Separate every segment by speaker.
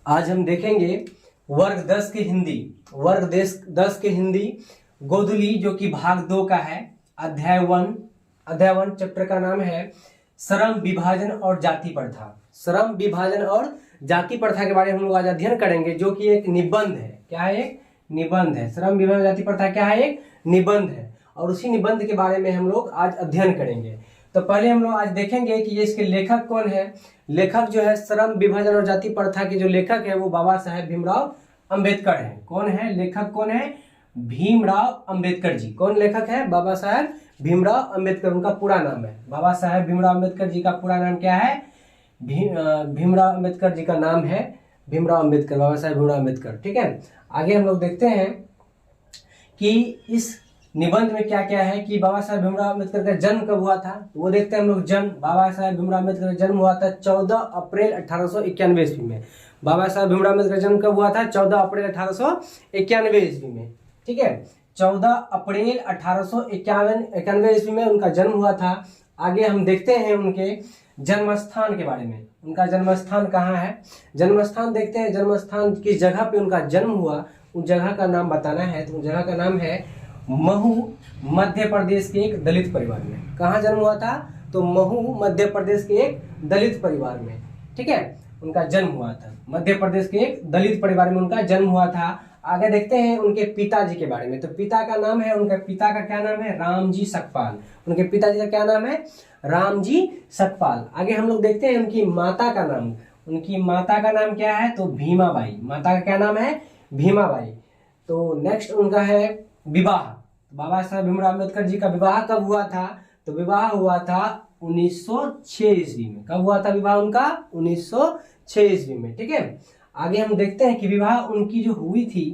Speaker 1: आज हम देखेंगे वर्ग 10 की हिंदी। वर्ग 10 की हिंदी गोधुली, जो कि भाग 2 का है। अध्याय 1 चैप्टर का नाम है श्रम विभाजन और जाति प्रथा। श्रम विभाजन और जाति प्रथा के बारे में हम लोग आज अध्ययन करेंगे, जो कि एक निबंध है। क्या है? एक निबंध है। श्रम विभाजन जाति प्रथा क्या है? एक निबंध है, और उसी निबंध के बारे में हम लोग आज अध्ययन करेंगे। तो पहले हम लोग आज देखेंगे कि ये इसके लेखक कौन है। लेखक जो है श्रम विभाजन और जाति प्रथा के जो लेखक है वो बाबा साहेब भीमराव अंबेडकर है। कौन है लेखक? कौन है? भीमराव अंबेडकर जी। कौन लेखक है? बाबा साहेब भीमराव अंबेडकर। उनका पूरा नाम है बाबा साहेब भीमराव अंबेडकर जी का पूरा नाम क्या है? भीमराव अंबेडकर जी का नाम है भीमराव अंबेडकर, बाबा साहेब भीमराव अंबेडकर। ठीक है, आगे हम लोग देखते हैं कि इस निबंध में क्या क्या है कि बाबा साहेब भीमराव अंबेडकर का जन्म कब हुआ था, तो वो देखते हैं हम लोग। जन्म बाबा साहेब भीमराव अंबेडकर का जन्म हुआ था 14 अप्रैल 1891 ईस्वी में। बाबा साहेब भीमराव अंबेडकर का जन्म कब हुआ था? 14 अप्रैल 1891 ईस्वी में। ठीक है, 14 अप्रैल 1891 ईस्वी में उनका जन्म हुआ था। आगे हम देखते हैं उनके जन्म स्थान के बारे में। उनका जन्म स्थान कहाँ है? जन्म स्थान देखते हैं। जन्म स्थान किस जगह पे उनका जन्म हुआ, उस जगह का नाम बताना है। तो उस जगह का नाम है महू, मध्य प्रदेश के एक दलित परिवार में। कहाँ जन्म हुआ था? तो महू, मध्य प्रदेश के एक दलित परिवार में। ठीक है, उनका जन्म हुआ था। मध्य प्रदेश के एक दलित परिवार में उनका जन्म हुआ था। आगे देखते हैं उनके पिताजी के बारे में। तो पिता का नाम है, उनके पिता का क्या नाम है? रामजी सकपाल। उनके पिताजी का क्या नाम है? रामजी सकपाल। आगे हम लोग देखते हैं उनकी माता का नाम। उनकी माता का नाम क्या है? तो भीमाबाई। माता का क्या नाम है? भीमाबाई। तो नेक्स्ट उनका है विवाह। बाबा साहब भीमराव अंबेडकर जी का विवाह कब हुआ था? तो विवाह हुआ था 1906 ईस्वी में। कब हुआ था विवाह उनका? 1906 ईस्वी में। ठीक है, आगे हम देखते हैं कि विवाह उनकी जो हुई थी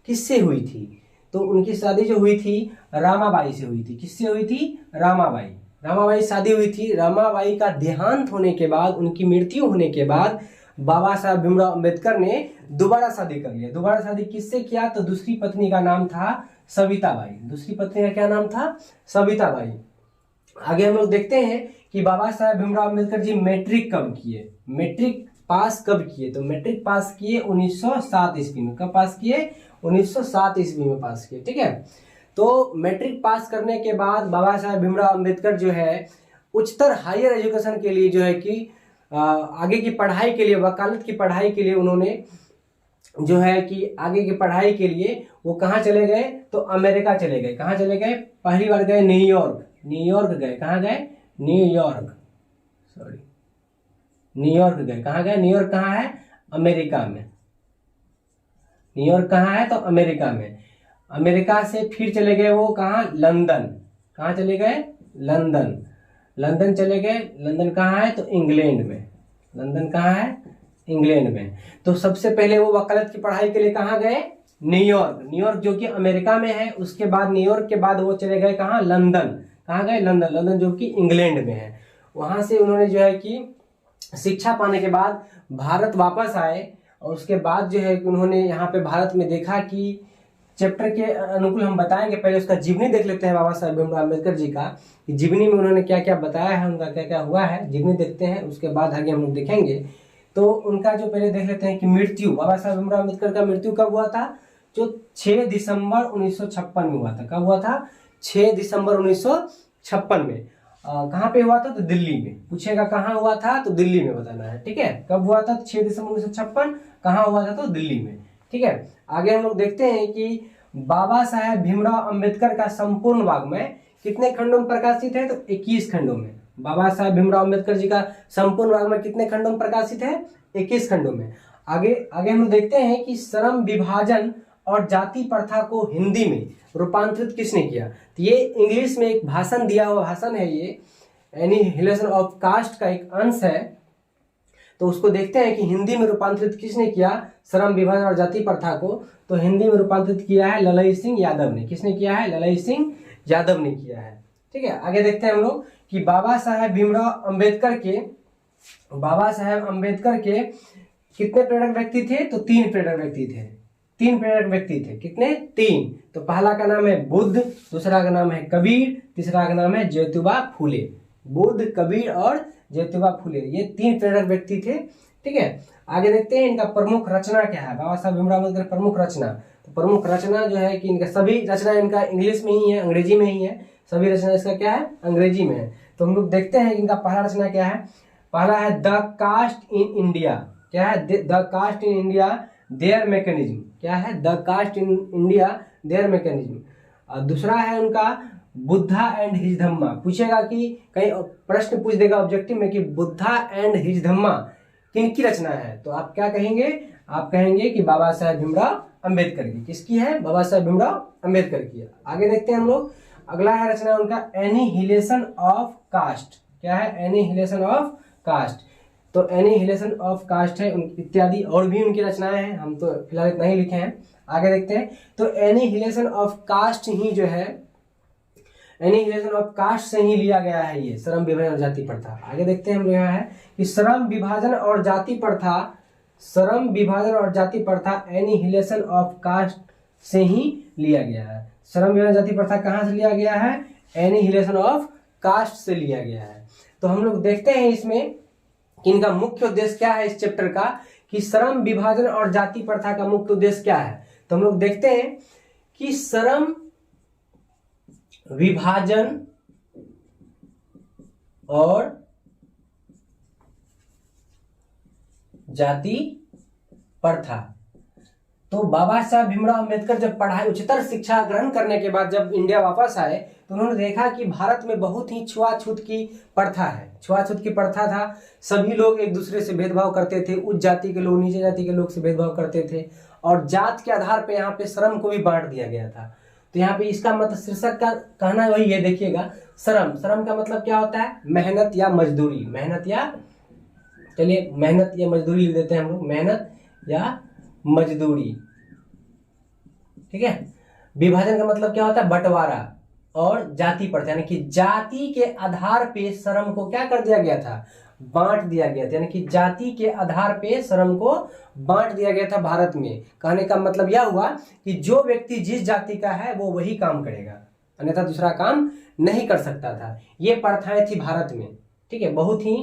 Speaker 1: किससे हुई थी। तो उनकी शादी जो हुई थी रामाबाई से हुई थी। किससे हुई थी? रामाबाई। रामाबाई शादी हुई थी। रामाबाई का देहांत होने के बाद, उनकी मृत्यु होने के बाद बाबा साहब भीमराव अंबेडकर ने दोबारा शादी कर लिया। दोबारा शादी किससे किया? तो दूसरी पत्नी का नाम था सविताबाई। दूसरी पत्नी का क्या नाम था? सविताबाई। आगे हम लोग देखते हैं कि बाबा साहब भीमराव अंबेडकर जी मैट्रिक कब किए, मैट्रिक पास कब किए। तो मैट्रिक पास किए 1907 ईस्वी में। कब पास किए? 1907 ईस्वी में पास किए। ठीक है, तो मैट्रिक पास करने के बाद बाबा साहब भीमराव अंबेडकर जो है उच्चतर हायर एजुकेशन के लिए जो है कि आगे की पढ़ाई के लिए, वकालत की पढ़ाई के लिए उन्होंने जो है कि आगे की पढ़ाई के लिए वो कहाँ चले गए? तो अमेरिका चले गए। कहाँ चले गए? पहली बार गए न्यूयॉर्क। न्यूयॉर्क गए। कहाँ गए? न्यूयॉर्क, सॉरी, न्यूयॉर्क गए। कहाँ गए? न्यूयॉर्क कहाँ है? अमेरिका में। न्यूयॉर्क कहाँ है? तो अमेरिका में। अमेरिका से फिर चले गए वो कहाँ? लंदन। कहाँ चले गए? लंदन। लंदन चले गए। लंदन कहाँ है? तो इंग्लैंड में। लंदन कहाँ है? इंग्लैंड में। तो सबसे पहले वो वकालत की पढ़ाई के लिए कहाँ गए? न्यूयॉर्क। न्यूयॉर्क जो कि अमेरिका में है। उसके बाद न्यूयॉर्क के बाद वो चले गए कहाँ? लंदन। कहाँ गए? लंदन। लंदन जो कि इंग्लैंड में है। वहां से उन्होंने जो है कि शिक्षा पाने के बाद भारत वापस आए, और उसके बाद जो है कि उन्होंने यहाँ पे भारत में देखा कि चैप्टर के अनुकूल हम बताएंगे। पहले उसका जीवनी देख लेते हैं बाबा साहब भीमराव अंबेडकर जी का, कि जीवनी में उन्होंने क्या क्या बताया है, उनका क्या क्या हुआ है। जीवनी देखते हैं, उसके बाद आगे हम लोग देखेंगे। तो उनका जो पहले देख लेते हैं कि मृत्यु, बाबा साहब भीमराव अम्बेडकर का मृत्यु कब हुआ था? जो 6 दिसंबर 1956 में हुआ था। कब हुआ था? 6 दिसंबर 1956 में। कहाँ पे हुआ था? तो दिल्ली में। पूछेगा कहाँ हुआ था, तो दिल्ली में बताना है। ठीक है, कब हुआ था? 6 दिसंबर 1956। कहाँ हुआ था? तो दिल्ली में। ठीक है, आगे हम लोग देखते हैं कि बाबा साहेब भीमराव अंबेडकर का संपूर्ण वाङ्मय कितने खंडों में प्रकाशित है? तो 21 खंडों में। बाबा साहेब भीमराव अंबेडकर जी का संपूर्ण वाङ्मय कितने खंडों में प्रकाशित है? 21 खंडों में। आगे हम लोग देखते हैं कि श्रम विभाजन और जाति प्रथा को हिंदी में रूपांतरित किसने किया। तो ये इंग्लिश में एक भाषण दिया हुआ भाषण है, ये एनिहिलेशन ऑफ कास्ट का एक अंश है। तो उसको देखते हैं कि हिंदी में रूपांतरित किसने किया श्रम विभाजन और जाति प्रथा को। तो हिंदी में रूपांतरित किया है ललई सिंह यादव ने। किसने किया है? ललई सिंह यादव ने किया है। ठीक है, आगे देखते हैं हम लोग कि बाबा साहेब भीमराव अंबेडकर के कितने प्रेरक व्यक्ति थे? तो 3 प्रेरक व्यक्ति थे। 3 प्रेरक व्यक्ति थे। कितने? 3। तो पहला का नाम है बुद्ध, दूसरा का नाम है कबीर, तीसरा का नाम है ज्योतिबा फूले। बुद्ध, कबीर और ज्योतिबा फूले, ये 3 प्रेरक व्यक्ति थे ठीक है। आगे देखते हैं इनका प्रमुख रचना क्या है, बाबा साहब भीमराव अम्बेडकर प्रमुख रचना। तो प्रमुख रचना जो है कि इनका सभी रचना इनका इंग्लिश में ही है, अंग्रेजी में ही है, सभी रचना इसका क्या है, अंग्रेजी में है। तो हम लोग देखते हैं कि इनका पहला रचना क्या है। पहला है द कास्ट इन इंडिया, क्या है, the caste in India their mechanism, क्या है, the caste in India their mechanism. और दूसरा है उनका बुद्धा एंड हिज धम्मा। पूछेगा कि कहीं प्रश्न पूछ देगा ऑब्जेक्टिव में कि बुद्धा एंड हिज धम्मा किनकी रचना है, तो आप क्या कहेंगे, आप कहेंगे कि बाबा साहेब भीमराव अंबेडकर की। किसकी है, बाबा साहेब भीमराव अंबेडकर की। आगे देखते हैं हम लोग, अगला है रचना उनका एनिहिलेशन ऑफ कास्ट, क्या है, एनिहिलेशन ऑफ कास्ट। तो एनिहिलेशन ऑफ कास्ट है इत्यादि, और भी उनकी रचनाएं हैं, हम तो फिलहाल इतना ही लिखे हैं। आगे देखते हैं, तो एनिहिलेशन ऑफ कास्ट ही जो है, एनिहिलेशन ऑफ कास्ट से ही लिया गया है ये श्रम विभाजन और जाति प्रथा। आगे देखते हैं हम लोग, यहाँ है कि श्रम विभाजन और जाति प्रथा, श्रम विभाजन और जाति प्रथा एनिहिलेशन ऑफ कास्ट से ही लिया गया है। श्रम विभाजन जाति प्रथा कहाँ से लिया गया है, एनिहिलेशन ऑफ कास्ट से लिया गया है। तो हम लोग देखते हैं इसमें कि इनका मुख्य उद्देश्य क्या है इस चैप्टर का, कि श्रम विभाजन और जाति प्रथा का मुख्य उद्देश्य क्या है। तो हम लोग देखते हैं कि श्रम विभाजन और जाति प्रथा, तो बाबा साहब भीमराव अंबेडकर जब पढ़ाई उच्चतर शिक्षा ग्रहण करने के बाद जब इंडिया वापस आए तो उन्होंने देखा कि भारत में बहुत ही छुआछूत की प्रथा है, छुआछूत की प्रथा था। सभी लोग एक दूसरे से भेदभाव करते थे, उच्च जाति के लोग नीचे जाति के लोग से भेदभाव करते थे, और जात के आधार पर यहाँ पे श्रम को भी बांट दिया गया था। तो यहाँ पे इसका मतलब शीर्षक का कहना वही है, देखिएगा, श्रम, श्रम का मतलब क्या होता है, मेहनत या मजदूरी, मेहनत या, चलिए मेहनत या मजदूरी लिख देते हैं हम लोग, मेहनत या मजदूरी, ठीक है। विभाजन का मतलब क्या होता है, बंटवारा, और जाति प्रथा यानी कि जाति के आधार पे श्रम को क्या कर दिया गया था, बांट दिया गया था, यानी कि जाति के आधार पे श्रम को बांट दिया गया था भारत में। कहने का मतलब यह हुआ कि जो व्यक्ति जिस जाति का है वो वही काम करेगा, अन्यथा दूसरा काम नहीं कर सकता था। ये प्रथाएं थी भारत में, ठीक है, बहुत ही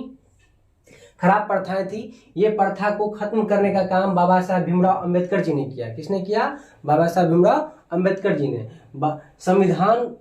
Speaker 1: खराब प्रथाएं थी। ये प्रथा को खत्म करने का काम बाबा साहब भीमराव अंबेडकर जी ने किया। किसने किया, बाबा साहब भीमराव अंबेडकर जी ने। संविधान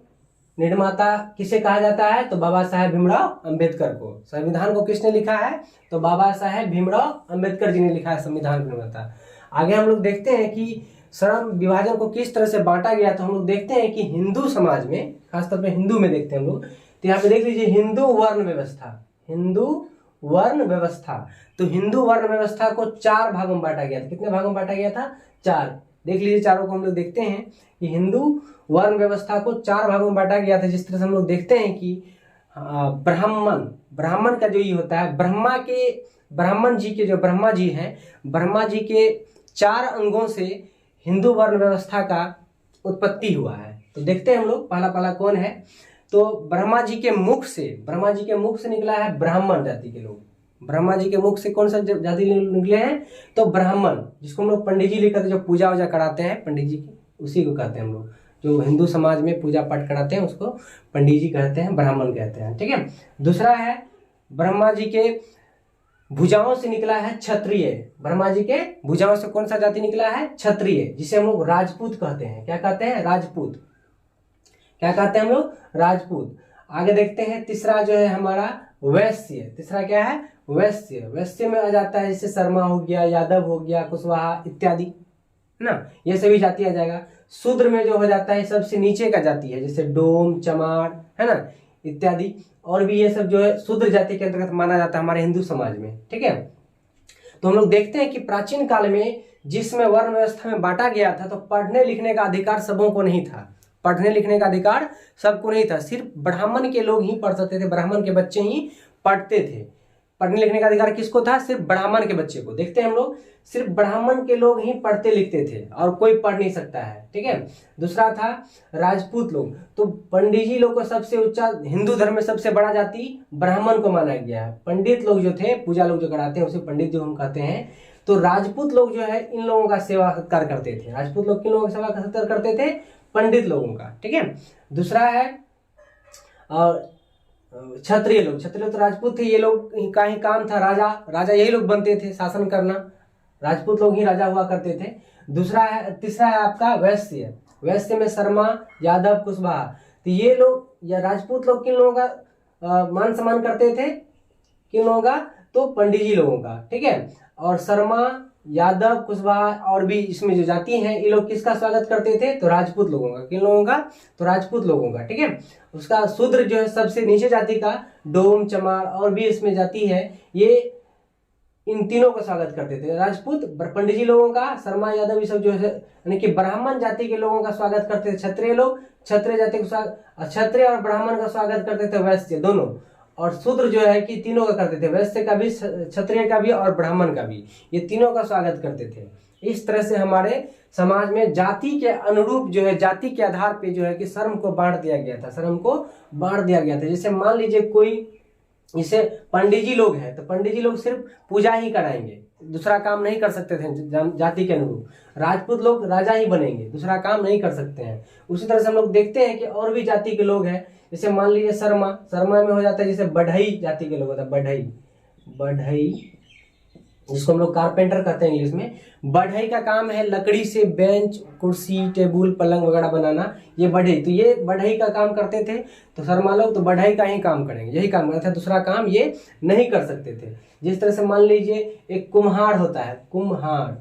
Speaker 1: निर्माता किसे कहा जाता है, तो बाबा साहेब भीमराव अंबेडकर को। संविधान को किसने लिखा है, तो बाबा साहेब भीमराव अंबेडकर जी ने लिखा है संविधान निर्माता। आगे हम लोग देखते हैं कि श्रम विभाजन को किस तरह से बांटा गया। तो हम लोग देखते हैं कि हिंदू समाज में, खासतौर पर हिंदू में देखते हैं हम लोग, तो यहाँ पे देख लीजिए हिंदू वर्ण व्यवस्था, हिंदू वर्ण व्यवस्था। तो हिंदू वर्ण व्यवस्था को 4 भागों में बांटा गया था। कितने भागों में बांटा गया था, 4। देख लीजिए चारों को हम लोग देखते हैं कि हिंदू वर्ण व्यवस्था को 4 भागों में बांटा गया था। जिस तरह से हम लोग देखते हैं कि ब्राह्मण का जो ये होता है, ब्राह्मण जी के जो ब्रह्मा जी हैं, ब्रह्मा जी के 4 अंगों से हिंदू वर्ण व्यवस्था का उत्पत्ति हुआ है। तो देखते हैं हम लोग, पहला कौन है, तो ब्रह्मा जी के मुख से निकला है ब्राह्मण जाति के लोग। ब्रह्मा जी के मुख से कौन सा जाति निकले हैं, तो ब्राह्मण, जिसको हम लोग पंडित जी लिखते हैं, जो पूजा वूजा कराते हैं पंडित जी की, उसी को कहते हैं हम लोग। जो हिंदू समाज में पूजा पाठ कराते हैं उसको पंडित जी कहते हैं, ब्राह्मण कहते हैं, ठीक है। दूसरा है ब्रह्मा जी के भुजाओं से निकला है क्षत्रिय। ब्रह्मा जी के भुजाओं से कौन सा जाति निकला है, क्षत्रिय, जिसे हम लोग राजपूत कहते हैं। क्या कहते हैं, राजपूत। क्या कहते हैं हम लोग, राजपूत। आगे देखते हैं, तीसरा जो है हमारा वैश्य। तीसरा क्या है, वैश्य। वैश्य में आ जाता है जैसे शर्मा हो गया, यादव हो गया, कुशवाहा इत्यादि, है ना, ये सभी जाति आ जाएगा। शूद्र में जो हो जाता है सबसे नीचे का जाति है, जैसे डोम, चमार, है ना, इत्यादि, और भी ये सब जो है शूद्र जाति के अंतर्गत माना जाता है हमारे हिंदू समाज में, ठीक है। तो हम लोग देखते हैं कि प्राचीन काल में जिसमें वर्ण व्यवस्था में बांटा गया था, तो पढ़ने लिखने का अधिकार सबों को नहीं था। पढ़ने लिखने का अधिकार सबको नहीं था, सिर्फ ब्राह्मण के लोग ही पढ़ सकते थे, ब्राह्मण के बच्चे ही पढ़ते थे। पढ़ने लिखने का अधिकार किसको था, सिर्फ ब्राह्मण के बच्चे को। देखते हैं हम लोग, सिर्फ ब्राह्मण के लोग ही पढ़ते लिखते थे और कोई पढ़ नहीं सकता है, ठीक है। दूसरा था राजपूत लोग। तो पंडित जी लोग को सबसे ऊंचा, हिंदू धर्म में सबसे बड़ा जाति ब्राह्मण को माना गया है। पंडित लोग जो थे, पूजा लोग जो कराते हैं उसे पंडित जो हम कहते हैं। तो राजपूत लोग जो है इन लोगों का सेवा सत्कार करते थे। राजपूत लोग किन लोगों का सेवा सत्कार करते थे, पंडित लोगों का, ठीक है। दूसरा है और क्षत्रिय लोग तो राजपूत थे, ये लोग का ही काम था, राजा यही लोग बनते थे, शासन करना, राजपूत लोग ही राजा हुआ करते थे। तीसरा है आपका वैश्य में शर्मा, यादव, कुशवाहा। तो ये लोग या राजपूत लोग किन लोगों का मान सम्मान करते थे, किन लोगों का, तो पंडित जी लोगों का, ठीक है। और शर्मा, यादव, कुशवाहा और भी इसमें जो जाति हैं, ये लोग किसका स्वागत करते थे, तो राजपूत लोगों का। किन लोगों का, तो राजपूत लोगों का, ठीक है। उसका शूद्र जो है सबसे नीचे जाति का, डोम, चमार और भी इसमें जाति है, ये इन तीनों का स्वागत करते थे। राजपूत, पंडित जी लोगों का, शर्मा, यादव, ये सब जो है यानी कि ब्राह्मण जाति के लोगों का स्वागत करते थे क्षत्रिय लोग, क्षत्रिय जाति का क्षत्रिय और ब्राह्मण का स्वागत करते थे वैश्य दोनों। और शूद्र जो है कि तीनों का करते थे, वैश्य का भी, क्षत्रिय का भी और ब्राह्मण का भी, ये तीनों का स्वागत करते थे। इस तरह से हमारे समाज में जाति के अनुरूप जो है, जाति के आधार पे जो है कि श्रम को बांट दिया गया था, श्रम को बांट दिया गया था। जैसे मान लीजिए कोई, जैसे पंडित जी लोग हैं, तो पंडित जी लोग सिर्फ पूजा ही कराएंगे, दूसरा काम नहीं कर सकते थे जाति के अनुरूप। राजपूत लोग राजा ही बनेंगे, दूसरा काम नहीं कर सकते हैं। उसी तरह से हम लोग देखते हैं कि और भी जाति के लोग हैं, जैसे मान लीजिए शर्मा में हो जाता है, जैसे बढ़ई जाति के लोग होता है, बढ़ई जिसको हम लोग कारपेंटर कहते हैं इंग्लिश में। बढ़ई का काम है लकड़ी से बेंच, कुर्सी, टेबुल, पलंग वगैरह बनाना, ये बढ़ई। तो ये बढ़ई का काम करते थे, तो शर्मा लोग तो बढ़ई का ही काम करेंगे, यही काम करते थे, दूसरा काम ये नहीं कर सकते थे। जिस तरह से मान लीजिए एक कुम्हार होता है, कुम्हार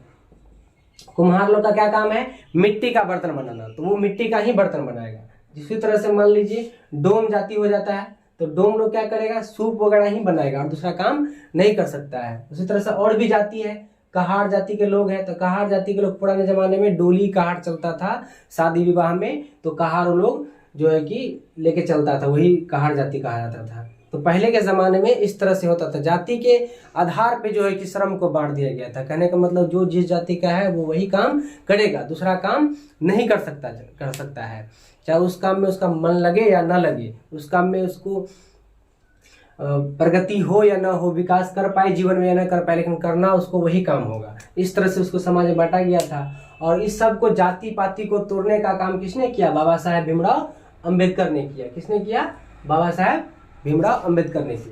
Speaker 1: लोग का क्या काम है, मिट्टी का बर्तन बनाना, तो वो मिट्टी का ही बर्तन बनाएगा। इसी तरह से मान लीजिए डोम जाति हो जाता है, तो डोम लोग क्या करेगा, सूप वगैरह ही बनाएगा और दूसरा काम नहीं कर सकता है। उसी तरह से और भी जाति है, कहार जाति के लोग हैं, तो कहार जाति के लोग पुराने जमाने में डोली कहार चलता था शादी विवाह में, तो कहार लोग जो है कि लेके चलता था, वही कहार जाति कहा जाता था। तो पहले के जमाने में इस तरह से होता था, जाति के आधार पे जो है कि श्रम को बांट दिया गया था। कहने का मतलब जो जिस जाति का है वो वही काम करेगा, दूसरा काम नहीं कर सकता है, चाहे उस काम में उसका मन लगे या ना लगे, उस काम में उसको प्रगति हो या ना हो, विकास कर पाए जीवन में या ना कर पाए, लेकिन करना उसको वही काम होगा। इस तरह से उसको समाज में बांटा गया था। और इस सब को, जाति पाति को तोड़ने का काम किसने किया, बाबा साहेब भीमराव अंबेडकर ने किया। किसने किया, बाबा साहेब भीमराव अंबेडकर ने किया।